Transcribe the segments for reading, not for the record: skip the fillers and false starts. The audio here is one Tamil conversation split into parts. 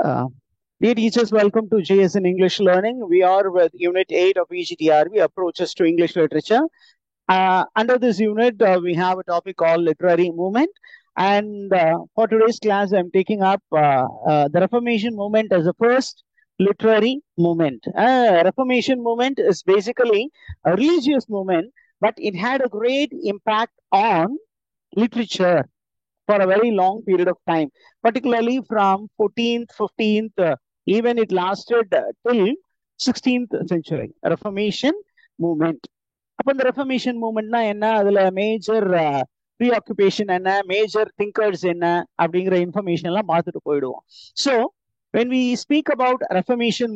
Uh, Dear teachers, welcome to JSN English Learning. We are with Unit 8 of EGTRB, Approaches to English Literature. Under this unit, we have a topic called Literary Movement. And for today's class, I'm taking up the Reformation movement as the first literary movement. Reformation movement is basically a religious movement, but it had a great impact on literature for a very long period of time, particularly from 14th, 15th, even it lasted till 16th century. Reformation movement. அப்ப இந்த ரெஃபர்மேஷன் மூவ்மெண்ட்னா என்ன, அதுல மேஜர் ப்ரீஆக்குபேஷன் என்ன, மேஜர் திங்கர்ஸ் என்ன அப்படிங்கிற இன்ஃபர்மேஷன் எல்லாம் பார்த்துட்டு போயிடுவோம். So when we speak about Reformation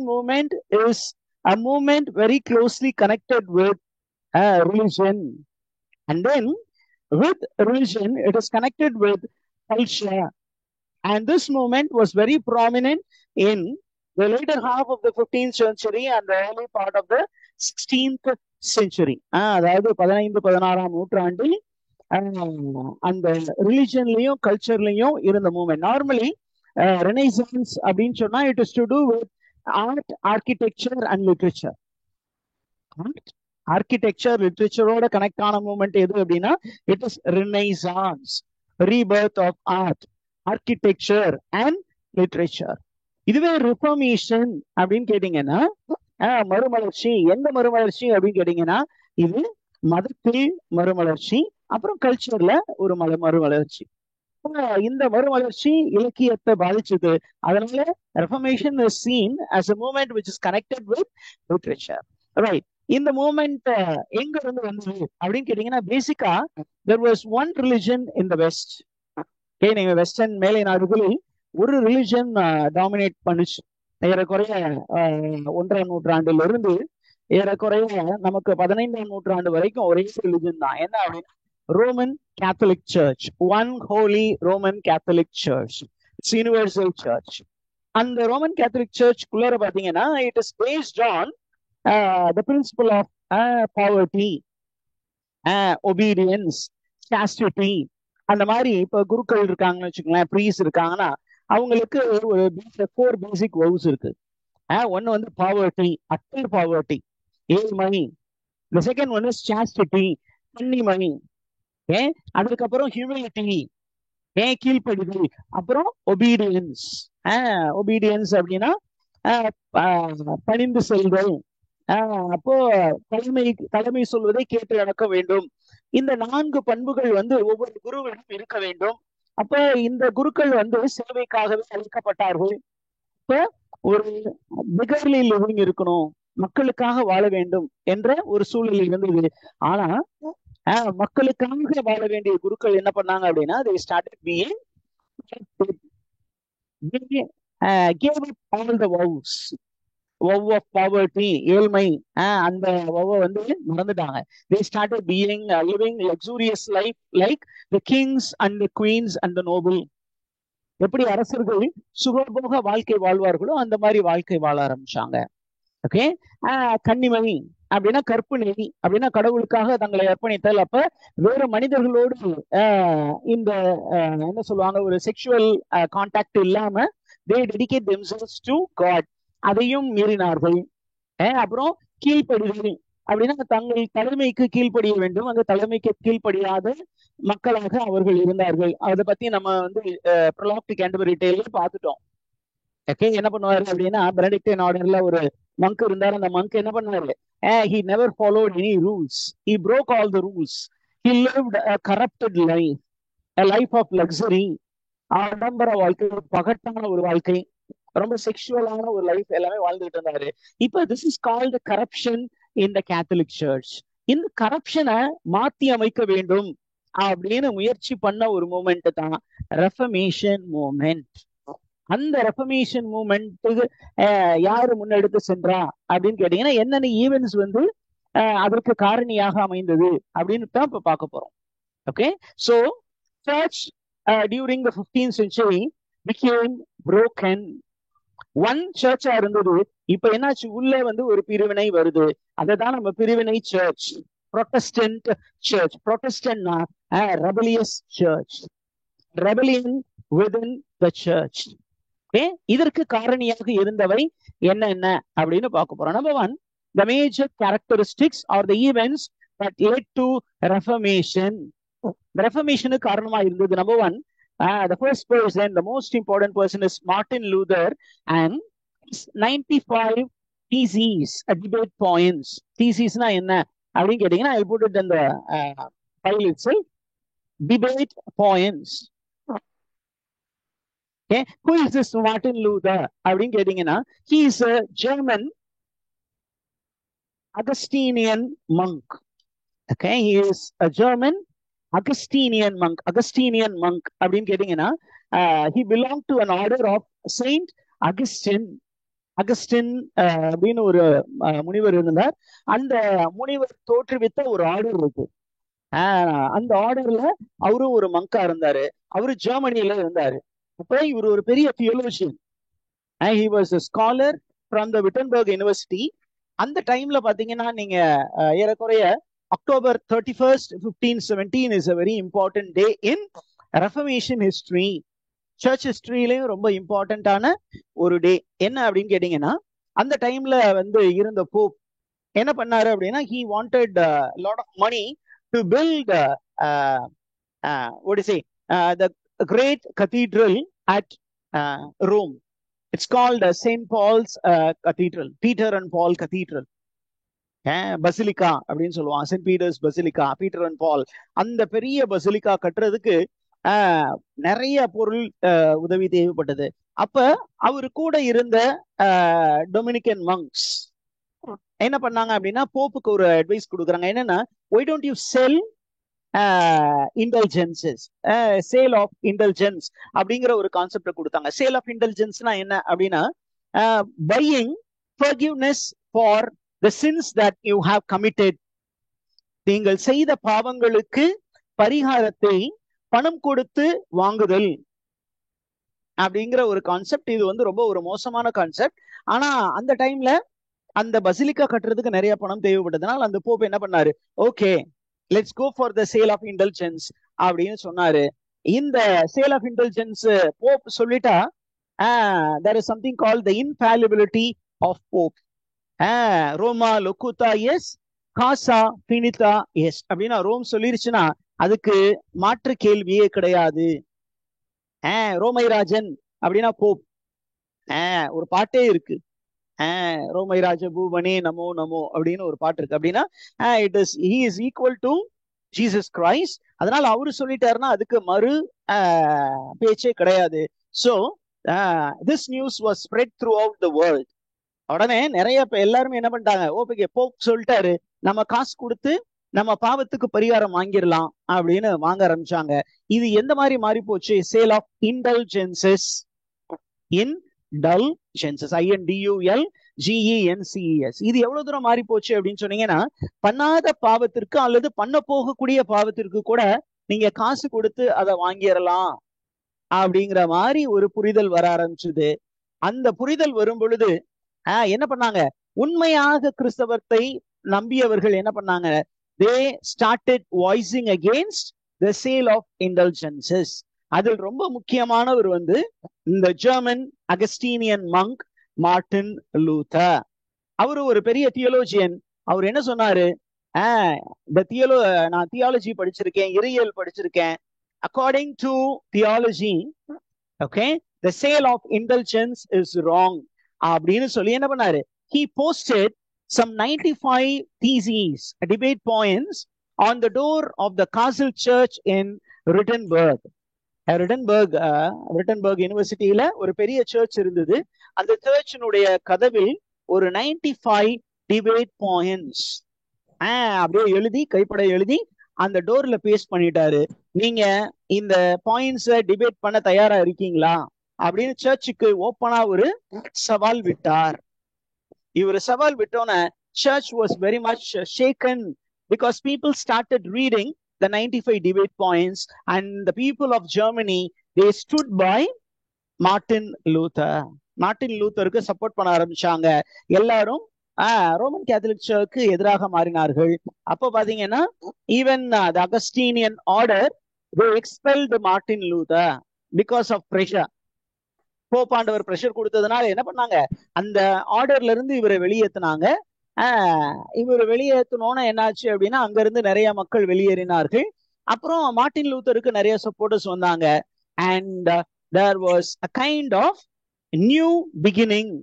movement is a movement very closely connected with religion, and then with religion it is connected with culture, and this movement was very prominent in the later half of the 15th century and the early part of the 16th century. அதாவது 15-16ஆம் நூற்றாண்டில் அந்த ரிலிஜன்லயும் கல்ச்சர்லயும் இருந்த மூவ்மெண்ட். நார்மலி ரெனைசான்ஸ் அப்படின்னு சொன்னா it is to do with art, architecture and literature. Architecture லிட்ரேச்சரோட கனெக்ட் ஆன மூவ்மெண்ட் எது அப்படின்னா it is renaissance, rebirth of art, architecture and literature. இதுவே ரிஃபர்மேஷன் அப்படின்னு கேட்டீங்கன்னா மறுமலர்ச்சி. எந்த மறுமலர்ச்சி அப்படின்னு கேட்டீங்கன்னா இது மதத்தில் மறுமலர்ச்சி, அப்புறம் கல்ச்சர்ல ஒரு மறுமலர்ச்சி. இந்த மறுமலர்ச்சி இலக்கியத்தை பாதிச்சது. அதனால reformation is scene as a movement which is connected with literature. Right. இந்த மூவ்மெண்ட் எங்க இருந்து வந்தது அப்படின்னு கேட்டீங்கன்னா பேசிக்கா there was one religion in the west. நீங்க வெஸ்டர்ன் மேலை நாடுகளில் ஒரு ரிலிஜன் டாமினேட் பண்ணுச்சு. ஏறக்குறைய 1ஆம் நூற்றாண்டுல இருந்து ஏறக்குறைய நமக்கு 15ஆம் நூற்றாண்டு வரைக்கும் ஒரே ரிலிஜன் தான். என்ன அப்படின்னா Roman Catholic church, one holy Roman Catholic church, universal church. அந்த ரோமன் கேத்தலிக் சர்ச்குள்ளார பாத்தீங்கன்னா it is based on the principle of poverty, obedience, chastity. அந்த மாதிரி இப்ப குருக்கள் இருக்காங்கன்னு வச்சுக்கோங்களேன், ப்ரீஸ் இருக்காங்கன்னா அவங்களுக்கு ஒரு 4 பேசிக் வவுஸ் இருக்கு. ஒன்னு வந்து பாவர்ட்டி, அட்டர் பாவர்ட்டி, ஏழ்மை. the second one is chastity, கன்னிமை. அதுக்கப்புறம் ஹியூமிலிட்டி, கீழ்ப்படிதல். அப்புறம் ஒபீடியன்ஸ். ஒபீடியன்ஸ் அப்படின்னா பணிந்து செல்தல். அப்போ தலைமை சொல்வதை கேட்டு நடக்க வேண்டும். இந்த 4 பண்புகள் வந்து ஒவ்வொரு குருவிடம் இருக்க வேண்டும். அப்ப இந்த குருக்கள் வந்து சேவைக்காகவே அழைக்கப்பட்டார்கள். இப்ப ஒரு பிகர்லி லிவிங் இருக்கணும், மக்களுக்காக வாழ வேண்டும் என்ற ஒரு சூழ்நிலை இருந்தது. ஆனா மக்களுக்காக வாழ வேண்டிய குருக்கள் என்ன பண்ணாங்க அப்படின்னா they started being gave up all the vows. vow of poverty, ஏழ்மை, அந்த vow வந்து மறந்துட்டாங்க. they started being living luxurious life like the kings and the queens and the noble. எப்படி அரசர்கள் சுகபோக வாழ்க்கை வாழ்வார்களோ அந்த மாதிரி வாழ்க்கை வாழ ஆரம்பிச்சாங்க. ஓகே. கன்னிமை அப்படின்னா கற்பனை அப்படின்னா கடவுளுக்காக தங்களை அர்ப்பணித்தல். அப்ப வேற மனிதர்களோடு இந்த என்ன சொல்லுவாங்க, ஒரு செக்ஷுவல் கான்டாக்ட் இல்லாம they dedicate themselves to God. அதையும் மீறினார்கள். அப்புறம் கீழ்ப்படிதல் அப்படின்னா தங்கள் தலைமைக்கு கீழ்ப்படிய வேண்டும். அந்த தலைமைக்கு கீழ்ப்படியாத மக்களாக அவர்கள் இருந்தார்கள். அதை பத்தி நம்ம வந்து ப்ரொலாக்டிக் கேண்டர்பரி டேல்ல பார்த்துட்டோம். ஓகே. என்ன பண்ணுவாரு அப்படின்னா பெனடிக்டின் ஆர்டர்ல ஒரு மங்க் இருந்தாரு. அந்த மங்க் என்ன பண்ணாரு, he never followed any rules, he broke all the rules, he lived a corrupted life, a life of luxury. ஆடம்பர வாழ்க்கை, பகட்டான ஒரு வாழ்க்கை, ரொம்ப செக்ஷுவலான ஒரு லைஃப் எல்லாமே வாழ்ந்துட்டு இருந்தாரு. இப்ப this is called corruption in the Catholic church. இந்த கரப்ஷனை மாத்தி அமைக்க வேண்டும் அப்படின்னு முயற்சி பண்ண ஒரு மூமெண்ட் தான் ரெஃபர்மேஷன் மூமெண்ட். அந்த ரெஃபர்மேஷன் மூமெண்ட்டுக்கு யாரு முன்னெடுத்து சென்றா அப்படின்னு கேட்டீங்கன்னா என்னென்ன ஈவென்ட்ஸ் வந்து அதற்கு காரணியாக அமைந்தது அப்படின்னு தான் இப்ப பார்க்க போறோம். ஓகே. So church during the 15th century became broken. One சர்ச்சா இருந்தது. இப்ப என்னாச்சு, உள்ள வந்து ஒரு பிரிவினை வருது. அததான் நம்ம பிரிவினை சர்ச், ப்ரொட்டஸ்டன்ட் சர்ச். ப்ரொட்டஸ்டன்ட்னா rebellious church. Rebellion within the church. Okay, இதற்கு காரணியாக இருந்தவை என்ன அப்படின்னு பார்க்க போறோம். Number one, the major characteristics or the events that led to Reformation. The Reformation காரணமா இருந்தது. Number one, the first person, the most important person is Martin Luther and 95 theses, debate points. Thesesனா என்ன அப்படின்னு கேட்டீங்கன்னா, I'll put it in the file itself. Debate points. Okay, who is this Martin Luther அப்படின்னு கேட்டீங்கன்னா, he is a German Augustinian monk. Okay, he is a German Augustinian monk. Augustinian monk அப்படின்னு கேட்டீங்கன்னா, he belonged to an order of Saint Augustine. Augustine அப்படின்னு ஒரு முனிவர் இருந்தார். அந்த முனிவர் தோற்றுவித்த ஒரு ஆர்டர் இருக்கு. அந்த ஆர்டர்ல அவரும் ஒரு மங்கா இருந்தாரு. அவரு ஜெர்மனியில இருந்தாரு. அப்ப இவர் ஒரு பெரிய தியோலஜியன். he was a scholar from the Wittenberg University. அந்த டைம்ல பாத்தீங்கன்னா, நீங்க ஏறக்குறைய October 31st, 1517 is a very important day in Reformation history. Church ஹிஸ்டரியிலையும் ரொம்ப இம்பார்ட்டன்டான ஒரு டே. என்ன அப்படின்னு கேட்டீங்கன்னா, அந்த டைம்ல வந்து இருந்த போப் என்ன பண்ணாரு அப்படின்னா, he wanted a lot of money to build what do you say, the great cathedral at Rome. It's called St. Paul's Cathedral, Peter and Paul Cathedral. Basilica அப்படின்னு சொல்லுவாங்க, Saint Peter's basilica, Peter and Paul. அந்த பெரிய பசிலிக்கா கட்டுறதுக்கு நிறைய பொருள் உதவி தேவைப்பட்டது. அப்ப அவரு கூட இருந்த டொமினிக்கன் மங்க்ஸ் என்ன பண்ணாங்க அப்படின்னா, போப்புக்கு ஒரு அட்வைஸ் கொடுக்குறாங்க. என்னன்னா, why don't you sell indulgences, sale of indulgence அப்படிங்கிற ஒரு கான்செப்ட் கொடுத்தாங்க. சேல் ஆஃப் இன்டெலிஜென்ஸ்னா என்ன அப்படின்னா, buying forgiveness for the sins that you have committed. நீங்கள் செய்த பாவங்களுக்கு பரிகாரத்தை பணம் கொடுத்து வாங்குதல் அப்படிங்கிற ஒரு கான்செப்ட். இது வந்து ரொம்ப ஒரு மோசமான கான்செப்ட். ஆனா அந்த டைம்ல அந்த பசிலிக்கா கட்டுறதுக்கு நிறைய பணம் தேவைப்பட்டதுனால அந்த போப் என்ன பண்ணாரு, okay let's go for the sale of intelligence அப்படின்னு சொன்னாரு. இந்த சேல் ஆஃப் இன்டெலிஜென்ஸ் போப் சொல்லிட்டா, there is something called the infallibility of pope. ரோமா லொக்குத்தா எஸ், காசா பினிதா எஸ் அப்படின்னா ரோம் சொல்லிருச்சுன்னா அதுக்கு மாற்று கேள்வியே கிடையாது. ரோமைராஜன் அப்படின்னா போப். ஒரு பாட்டே இருக்கு, ரோமைராஜ பூபனே நமோ நமோ அப்படின்னு ஒரு பாட்டு இருக்கு. அப்படின்னா he is equal to Jesus Christ. அதனால அவரு சொல்லிட்டாருன்னா அதுக்கு மறு பேச்சே கிடையாது. So this news was spread throughout the world. உடனே நிறைய எல்லாருமே என்ன பண்ணிட்டாங்க, ஓகே போப் சொல்லிட்டாரு, நம்ம காசு கொடுத்து நம்ம பாவத்துக்கு பரிகாரம் வாங்கிடலாம் அப்படின்னு வாங்க ஆரம்பிச்சாங்க. இது எந்த மாதிரி மாறி போச்சு, சேல் ஆஃப் இன்டல்ஜென்சஸ், இன்டல்ஜென்சஸ், INDULGENCES. இது எவ்வளவு தூரம் மாறி போச்சு அப்படின்னு சொன்னீங்கன்னா, பண்ணாத பாவத்திற்கு அல்லது பண்ண போகக்கூடிய பாவத்திற்கு கூட நீங்க காசு கொடுத்து அதை வாங்கிடலாம் அப்படிங்கிற மாதிரி ஒரு புரிதல் வர ஆரம்பிச்சுது. அந்த புரிதல் வரும் பொழுது என்ன பண்ணாங்க, உண்மையாக கிறிஸ்தவத்தை நம்பியவர்கள் என்ன பண்ணாங்க, they started voicing against the sale of indulgences. அதில் ரொம்ப முக்கியமானவர் வந்து இந்த ஜெர்மன் அகஸ்டீனியன் மங்க் மார்ட்டின் லூத்தர். அவரு ஒரு பெரிய தியோலஜியன். அவர் என்ன சொன்னாரு, நான் தியாலஜி படிச்சிருக்கேன், இறையியல் படிச்சிருக்கேன். According to theology, okay, the sale of indulgence is wrong அப்படின்னு சொல்லி என்ன பண்ணாரு, he posted some 95 theses, debate points on the door of the Castle Church in Wittenberg. Wittenberg யூனிவர்சிட்டியில ஒரு பெரிய சர்ச் இருந்தது. அந்த சர்ச்சினுடைய கதவில் ஒரு 95 டிபேட் பாயிண்ட்ஸ் அப்படியே எழுதி, கைப்பட எழுதி அந்த டோர்ல பேஸ்ட் பண்ணிட்டாரு. நீங்க இந்த பாயிண்ட்ஸ டிபேட் பண்ண தயாரா இருக்கீங்களா அப்படின்னு சர்ச்சுக்கு ஓப்பனா ஒரு சவால் விட்டார். இவர் சவால் விட்டோன church was very much shaken because people started reading the 95 debate points and the people of Germany, they stood by Martin Luther. Martin லூத்தருக்கு சப்போர்ட் பண்ண ஆரம்பிச்சாங்க. எல்லாரும் ரோமன் கேத்தலிக் சர்ச்சுக்கு எதிராக மாறினார்கள். அப்போ பாத்தீங்கன்னா even the Augustinian order, they expelled Martin Luther. Because of pressure. போப்பாண்டவர் ப்ரெஷர் கொடுத்ததுனால என்ன பண்ணாங்க, அந்த ஆர்டர்ல இருந்து இவரை வெளியேற்றினாங்க. இவர் வெளியேற்றணும்னா என்னாச்சு அப்படின்னா, அங்க இருந்து நிறைய மக்கள் வெளியேறினார்கள். அப்புறம் மார்ட்டின் லூத்தருக்கு நிறைய சப்போர்ட்டர்ஸ் வந்தாங்க. And there was a kind of new beginning,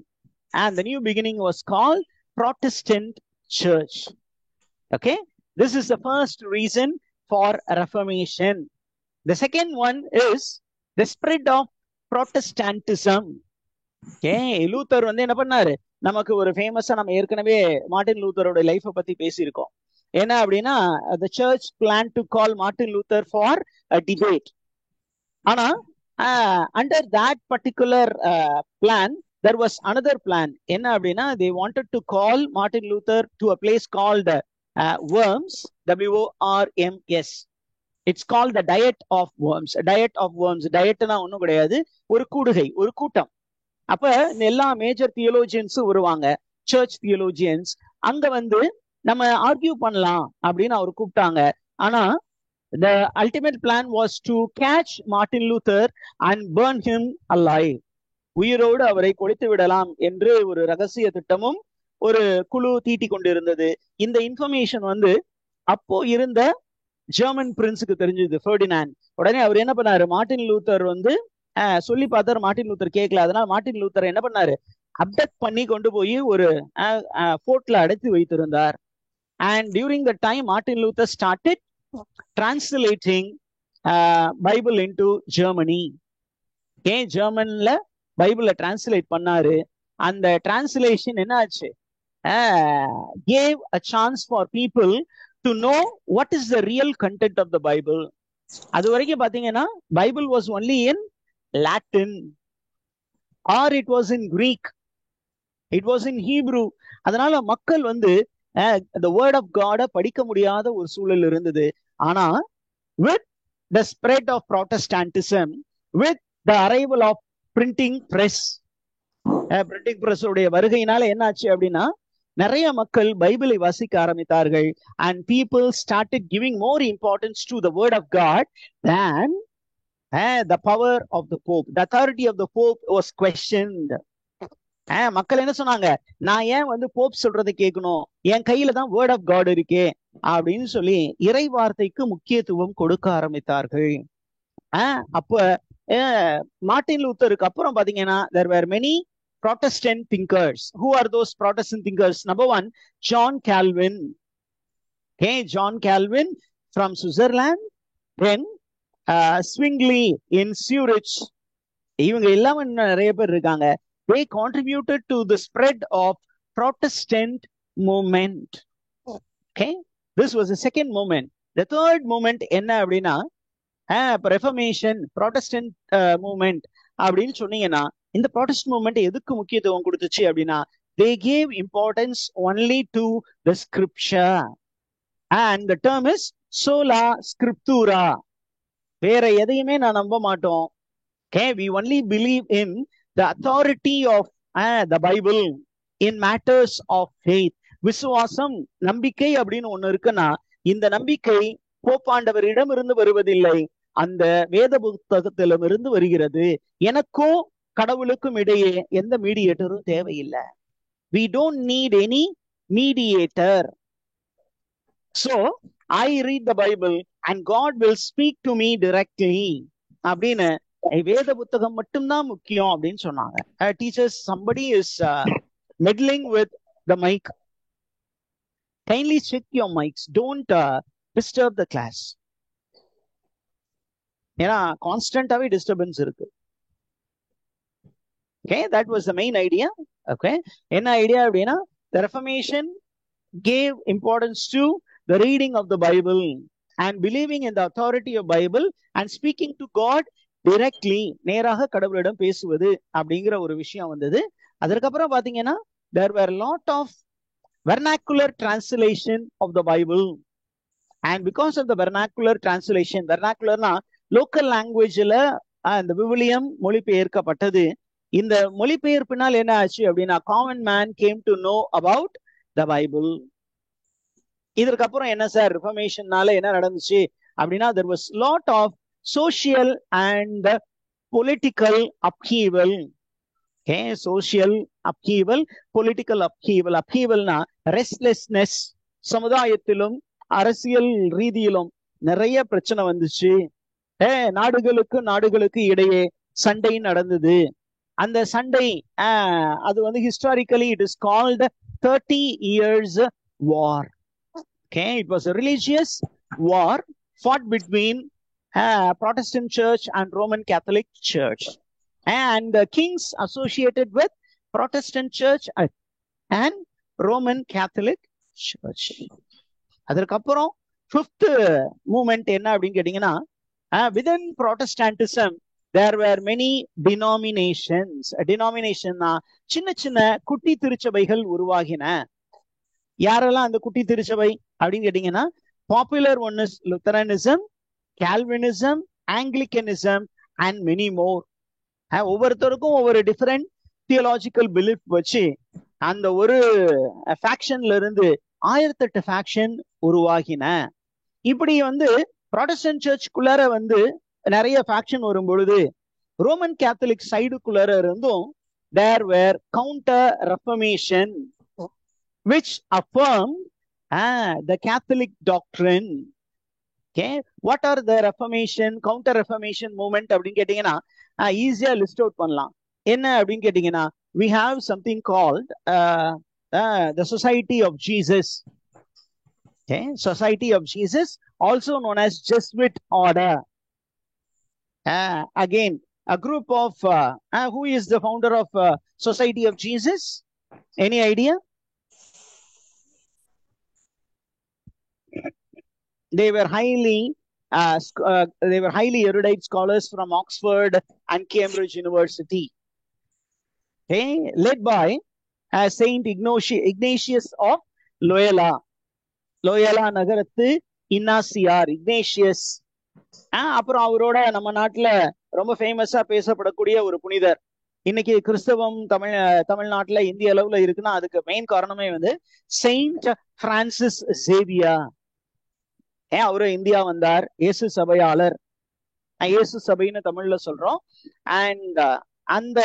and the new beginning was called Protestant Church. Okay, this is the first reason for Reformation. The second one is the spread of Protestantism. Okay, Luther வந்து என்ன பண்ணாரு, நமக்கு ஒரு ஃபேமஸா நம்ம ஏற்கனவே மார்ட்டின் லூத்தரோட லைஃபை பத்தி பேசியிருக்கோம். என்ன அப்படின்னா, the church planned to call Martin Luther for a debate. ஆனா under that particular plan there was another plan. என்ன அப்படின்னா, they wanted to call Martin Luther to a place called Worms, WORMS. It's called the Diet of Worms. Diet of Worms, டயட்னா ஒன்றும் கிடையாது, ஒரு கூடுகை, ஒரு கூட்டம். அப்ப எல்லா மேஜர் தியோலோஜியன்ஸும் வருவாங்க, சர்ச் தியோலோஜியன்ஸ். அங்க வந்து நம்ம ஆர்கியூ பண்ணலாம் அப்படின்னு அவர் கூப்பிட்டாங்க. ஆனா the ultimate plan was to catch Martin Luther and burn him alive. உயிரோடு அவரை கொளுத்து விடலாம் என்று ஒரு ரகசிய திட்டமும் ஒரு குழு தீட்டி கொண்டிருந்தது. இந்த இன்ஃபர்மேஷன் வந்து அப்போ இருந்த ஜெர்மன் பிரின்ஸுக்கு தெரிஞ்சது, ஃபெர்டினாண்ட். உடனே அவர் என்ன பண்ணாரு, மார்ட்டின் லூத்தர் வந்து சொல்லி பார்த்தாரு, மார்ட்டின் லூத்தர் கேட்கல. அதனால மார்ட்டின் லூத்தர் என்ன பண்ணாரு, அப்டக்ட் பண்ணி கொண்டு போய் ஒரு ஃபோர்ட்ல அடைத்து வைத்திருந்தார். And during the time Martin Luther started translating Bible into Germany. ஏன் ஜெர்மன்ல பைபிளை டிரான்ஸ்லேட் பண்ணாரு. அந்த டிரான்ஸ்லேஷன் என்ன ஆச்சு, gave a chance for people to know what is the real content of the Bible. அது வரைக்கும் பாத்தீங்கன்னா Bible was only in Latin or it was in Greek, it was in Hebrew. அதனால மக்கள் வந்து the word of God படிக்க முடியாத ஒரு சூழல் இருந்தது. ஆனா with the spread of Protestantism, with the arrival of printing press, printing press உடைய வருகையினால என்ன ஆச்சு அப்படின்னா, நிறைய மக்கள் பைபிளை வாசிக்க ஆரம்பித்தார்கள். and people started giving more importance to the word of God than the power of the Pope. The authority of the Pope was questioned. மக்கள் என்ன சொன்னாங்க, நான் ஏன் வந்து போப் சொல்றதை கேட்கணும், என் கையில தான் வேர்ட் ஆஃப் காட் இருக்கே அப்படின்னு சொல்லி இறை வார்த்தைக்கு முக்கியத்துவம் கொடுக்க ஆரம்பித்தார்கள். அப்ப மார்ட்டின் லூத்தருக்கு அப்புறம் பாத்தீங்கன்னா there were many Protestant thinkers. Who are those Protestant thinkers? Number one, John Calvin. Okay, John Calvin from Switzerland. Then Zwingli in Zurich. இவங்க எல்லாம் நிறைய பேர் இருக்காங்க. They contributed to the spread of Protestant movement. Okay, this was the second movement. The third movement என்ன அப்படின்னா, Reformation, Protestant movement அப்படின்னு சொன்னீங்கன்னா, இந்த Protestant movement எதுக்கு முக்கியத்துவம் கொடுத்துச்சு அப்படின்னா, they gave importance only to the scripture and the term is sola scriptura. வேற எதையுமே நான் நம்ப மாட்டோம். Okay, we only believe in the authority of the Bible in matters of faith. விசுவாசம், நம்பிக்கை அப்படின்னு ஒண்ணு இருக்குன்னா, இந்த நம்பிக்கை போப்பாண்டவரிடம் இருந்து வருவதில்லை, அந்த வேத புத்தகத்திலும் இருந்து வருகிறது. எனக்கும் கடவுளுக்கும் இடையே எந்த மீடியேட்டரும் தேவையில்லை. We don't need any mediator. So I read the Bible and God will speak to me directly அப்படின்னு வேத புத்தகம் மட்டும்தான் முக்கியம் அப்படின்னு சொன்னாங்க. Teachers, somebody is meddling with the mic. Kindly check your mics. Don't disturb the class. ஏன்னா கான்ஸ்டன்டாவே டிஸ்டர்பன்ஸ் இருக்கு. Okay, that was the main idea. Okay, என்ன ஐடியா அப்படின்னா, the Reformation gave importance to the reading of the Bible and believing in the authority of Bible and speaking to God directly, நேராக கடவுளிடம் பேசுவது அப்படிங்கிற ஒரு விஷயம் வந்தது. அதற்கப்புறம் பாத்தீங்கன்னா there were a lot of vernacular translation of the Bible, and because of the vernacular translation, vernacularனா லோக்கல் லாங்குவேஜ்ல அந்த விவிலியம் மொழிபெயர்க்கப்பட்டது. இந்த மொழிபெயர்ப்பினால் என்ன ஆச்சு அப்படின்னா, common man came to know about the Bible. இதற்கப்புறம் என்ன சார், ரிஃபர்மேஷன்னால என்ன நடந்துச்சு அப்படின்னா, there was lot of social and political upheaval. Okay, social upheaval, political upheaval. upheavalனா restlessness, சமுதாயத்திலும் அரசியல் ரீதியிலும் நிறைய பிரச்சனை வந்துச்சு. நாடுகளுக்கு இடையே சண்டை நடந்தது. அந்த சண்டை அது வந்து historically it is called 30 years war. Okay, it was a religious war fought between Protestant Church and Roman Catholic Church, and the kings associated with Protestant Church and Roman Catholic Church. அதற்கப்புறம் ஃபிஃப்த் மூமெண்ட் என்ன அப்படின்னு கேட்டீங்கன்னா, within Protestantism there were many denominations. denomination சின்ன சின்ன குட்டி திருச்சபைகள் உருவாகின. யாரெல்லாம் அந்த குட்டி திருச்சபை அப்படின்னு கேட்டீங்கன்னா, popular one is Lutheranism, Calvinism, Anglicanism and many more. ஒவ்வொருத்தருக்கும் ஒவ்வொரு டிஃபரெண்ட் தியோலாஜிக்கல் பிலீஃப் வச்சு அந்த ஒரு ஃபேக்ஷன்ல இருந்து 1008 ஃபேக்ஷன் உருவாகின. இப்படி வந்து ப்ராட்டஸ்டன்ட் சர்ச்சுக்குள்ளார வந்து நிறைய ஃபேக்ஷன் வரும் பொழுது, ரோமன் கேத்தலிக் சைடுக்குள்ளார இருந்தும் there were counter reformation which affirmed the Catholic doctrine. Okay, what are the reformation, counter reformation movement அப்படின்னு கேட்டீங்கன்னா ஈஸியா லிஸ்ட் அவுட் பண்ணலாம். என்ன அப்படின்னு கேட்டீங்கன்னா, we have something called the Society of Jesus. Okay, Society of Jesus, also known as Jesuit order. Again, a group of who is the founder of Society of Jesus? Any idea? They were highly erudite scholars from Oxford and Cambridge University. Okay, led by Saint Ignatius of Loyola. Loyola நகரத்து இன்னாசியார் இக்னேஷியஸ். அப்புறம் அவரோட நம்ம நாட்டுல ரொம்ப ஃபேமஸா பேசப்படக்கூடிய ஒரு புனிதர். இன்னைக்கு கிறிஸ்தவம் தமிழ்நாட்டுல இந்திய அளவுல இருக்குன்னா அதுக்கு மெயின் காரணமே வந்து செயின்ட் பிரான்சிஸ் சேவியர். அவரு இந்தியா வந்தார், இயேசு சபையாளர், இயேசு சபைன்னு தமிழ்ல சொல்றோம். அண்ட் அந்த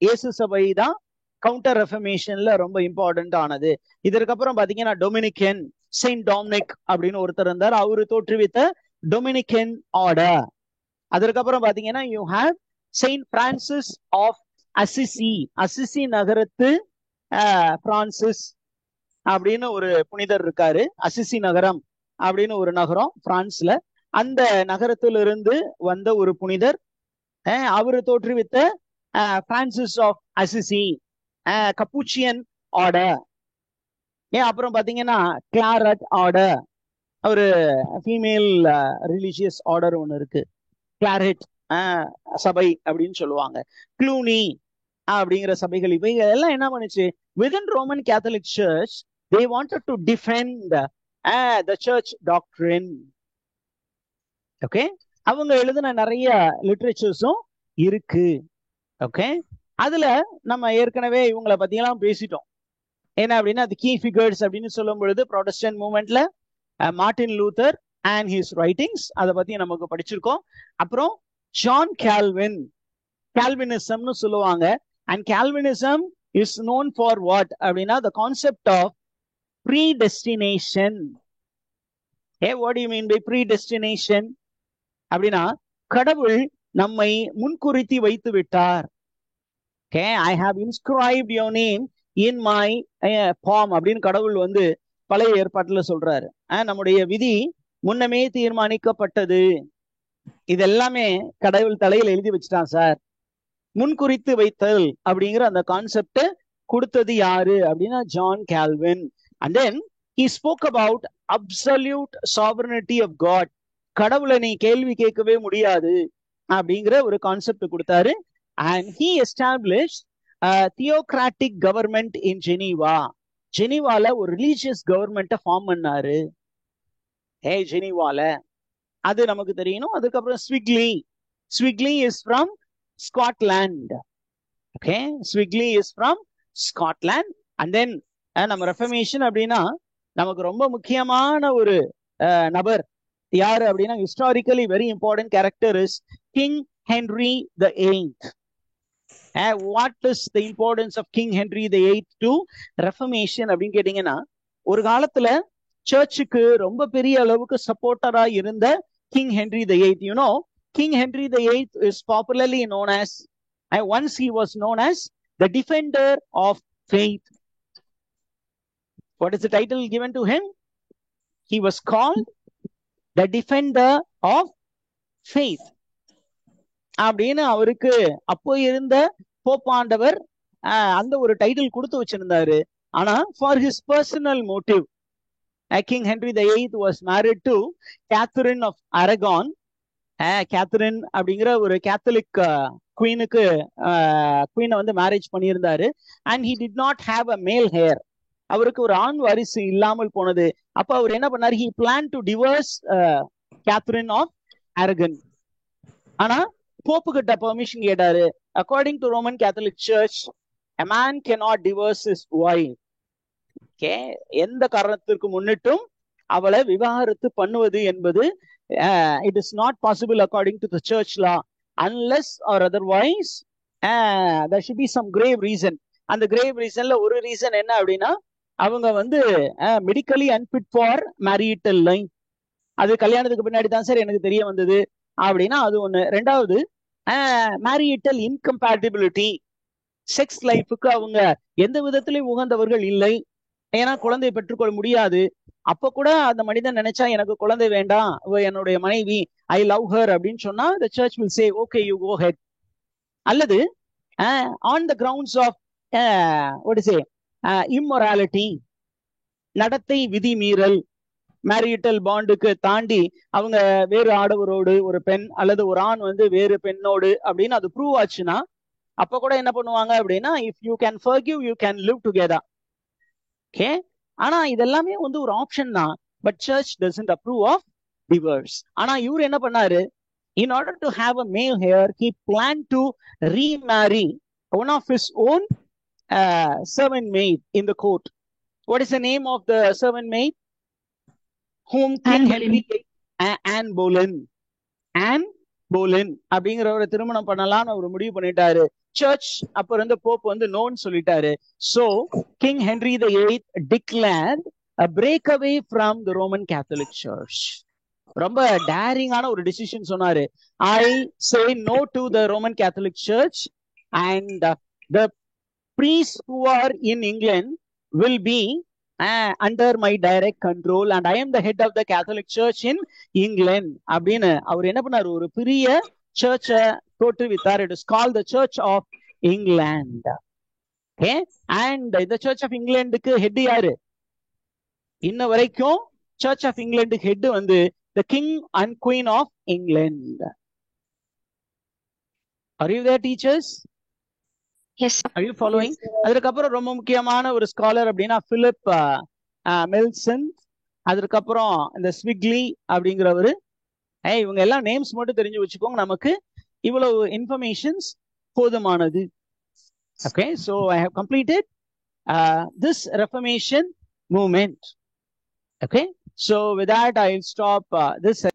இயேசு சபை தான் கவுண்டர் ரெஃபர்மேஷன்ல ரொம்ப இம்பார்ட்டன்ட் ஆனது. இதற்கப்புறம் பாத்தீங்கன்னா டொமினிக்கன், செயின்ட் டாமினிக் அப்படின்னு ஒருத்தர் இருந்தார், அவரு தோற்றுவித்த டொமினிக்கன் ஆர்டர். அதற்கப்புறம் பாத்தீங்கன்னா you have Saint Francis of Assisi. Assisi நகரத்து பிரான்சிஸ் அப்படின்னு ஒரு புனிதர் இருக்காரு. அசிசி நகரம் அப்படின்னு ஒரு நகரம் பிரான்ஸ்ல, அந்த நகரத்திலிருந்து வந்த ஒரு புனிதர். அவரு தோற்றுவித்த பிரான்சிஸ் ஆஃப் அசிசி கப்புச்சியன் ஆர்டர். அப்புறம் பாத்தீங்கன்னா கிளாரட் ஆர்டர், ஒரு ஃபீமேல் ரிலீஜியஸ் ஆர்டர் ஒன்று இருக்கு, கிளாரட் சபை அப்படின்னு சொல்லுவாங்க. க்ளூனி அப்படிங்கிற சபைகள். இவைகள் எல்லாம் என்ன பண்ணுச்சு, within Roman Catholic church they wanted to defend the church doctrine. Okay, அவங்க எழுதின நிறைய லிட்ரேச்சர்ஸும் இருக்கு. ஓகே, அதுல நம்ம ஏற்கனவே இவங்களை பத்தியெல்லாம் பேசிட்டோம். என்ன அப்படின்னா, அது கீ ஃபிகர்ஸ் அப்படின்னு சொல்லும் பொழுது ப்ராட்டஸ்டன்ட் மூவ்மெண்ட்ல Martin Luther and his writings, அதை பத்தி நமக்கு படிச்சிருக்கோம். அப்புறம் ஜான் கால்வின், கால்வினிசம்னு சொல்லுவாங்க. And Calvinism is known for what அப்படின்னா, the concept of predestination. What do you mean by predestination? அப்படின்னா, கடவுள் நம்மை முன்குறித்து வைத்து விட்டார். Okay, I have inscribed your name in my palm அப்படின்னு கடவுள் வந்து பழைய ஏற்பாட்டுல சொல்றாரு. நம்முடைய விதி முன்னமே தீர்மானிக்கப்பட்டது. இதெல்லாமே கடவுள் தலையில் எழுதி வச்சுட்டான் சார். முன்குறித்து வைத்தல் அப்படிங்கிற அந்த கான்செப்ட் கொடுத்தது யாரு அப்படின்னா John Calvin. And then he spoke about absolute sovereignty of God. கடவுளை நீ கேள்வி கேட்கவே முடியாது அப்படிங்கிற ஒரு கான்செப்ட் கொடுத்தாரு. And he established a theocratic government in Geneva. ஜெனீவால ஒரு ரிலீஜியஸ் கவர்மெண்ட்டை ஃபார்ம் பண்ணாரு. ஜெனீவால அது நமக்கு தெரியணும். அதுக்கப்புறம் Zwingli. Zwingli is from Scotland. Okay, Zwingli is from Scotland. And then நம்ம ரெஃபர்மேஷன் அப்படின்னா நமக்கு ரொம்ப முக்கியமான ஒரு நபர் யாரு அப்படின்னா, historically very important character is king Henry the Eighth. What is the importance of King Henry the Eighth to Reformation அப்படின்னு கேட்டீங்கன்னா, ஒரு காலத்துல சர்ச்சுக்கு ரொம்ப பெரிய அளவுக்கு சப்போர்ட்டரா இருந்த King Henry the Eighth. You know, King Henry the Eighth is popularly known as, once he was known as the defender of faith. What is the title given to him? He was called the defender of faith. அப்படின்னு அவருக்கு அப்போ இருந்த போப்பாண்டவர் அந்த ஒரு டைட்டில் கொடுத்து வச்சிருந்தாரு. ஆனா for his personal motive, King Henry the Eighth was married to Catherine of Aragon. Catherine அப்படிங்கிற ஒரு கேத்தலிக் குவீனுக்கு குவீனை வந்து மேரேஜ் பண்ணியிருந்தாரு. And he did not have a male heir. அவருக்கு ஒரு ஆண் வாரிசு இல்லாமல் போனது. அப்ப அவர் என்ன பண்ணாரு? he planned to divorce Catherine of Aragon. ஆனா போப்பு கிட்ட பெர்மிஷன் கேட்டாரு. According to Roman Catholic Church, a man cannot divorce his wife. எந்த காரணத்திற்கு முன்னிட்டும் அவளை விவாகரத்து பண்ணுவது என்பது it is not possible according to the church law unless or otherwise there should be some grave reason. அந்த grave reasonல ஒரு ரீசன் என்ன அப்படின்னா, அவங்க வந்து medically unfit for marital life. அது கல்யாணத்துக்கு பின்னாடி தான் சார் எனக்கு தெரிய வந்தது அப்படின்னா அது ஒண்ணு. ரெண்டாவது, மேரிட்டல் இன்கம்பேட்டிபிலிட்டி, செக்ஸ் லைஃபுக்கு அவங்க எந்த விதத்திலையும் உகந்தவர்கள் இல்லை, ஏன்னா குழந்தை பெற்றுக்கொள்ள முடியாது. அப்ப கூட அந்த மனிதன் நினைச்சா எனக்கு குழந்தை வேண்டாம், என்னுடைய மனைவி, ஐ லவ் ஹர் அப்படின்னு சொன்னா the church will say okay, you go ahead. அல்லது on the grounds of what to say immorality, நடத்தை விதி மீறல், மேரிட்டல் பாண்டுக்கு தாண்டி அவங்க வேறு ஆடவரோடு ஒரு பெண் அல்லது ஒரு ஆண் வந்து வேறு பெண்ணோடு அப்படின்னு அது ப்ரூவ் ஆச்சுன்னா அப்ப கூட என்ன பண்ணுவாங்க அப்படின்னா, if you can forgive you can live together. Okay, ஆனா இதெல்லாமே வந்து ஒரு ஆப்ஷன் தான். But church doesn't approve of divorce. ஆனா இவர் என்ன பண்ணாரு? in order to have a male heir, he planned to remarry one of his own servant maid in the court. What is the name of the servant maid whom King Henry Anne Boleyn அப்படிங்கிறவரை திருமணம் பண்ணலாம்னு அவர் முடிவு பண்ணிட்டாரு. சர்ச் அப்ப இருந்த போப் வந்து நோன்னு சொல்லிட்டாரு. So King Henry the Eighth declared a breakaway from the Roman Catholic Church. ரொம்ப டேரிங்கான ஒரு டிசிஷன் சொன்னாரு. I say no to the Roman Catholic Church and the priests who are in England will be under my direct control and I am the head of the Catholic Church in England அப்படின்னு அவர் என்ன பண்ணாரு? ஒரு பெரிய சர்ச்சை தோற்றுவித்தார். It is called the Church of England. Okay, and the Church of Englandக்கு ஹெட் யாரு? இன்ன வரைக்கும் Church of Englandக்கு ஹெட் வந்து the King and Queen of England. Are you there, teachers? Yes. Are you following? அதுக்கப்புறம் ரொம்ப முக்கியமான ஒரு ஸ்காலர் அப்படின்னா பிலிப் மெல்சன். அதுக்கப்புறம் இந்த ஸ்விக்லி அப்படிங்கிறவரு. இவங்க எல்லாம் நேம்ஸ் மட்டும் தெரிஞ்சு வச்சுக்கோங்க, நமக்கு இவ்வளவு இன்ஃபர்மேஷன்ஸ் போதுமானது. Okay, so I have completed this Reformation movement. Okay, so with that I'll stop this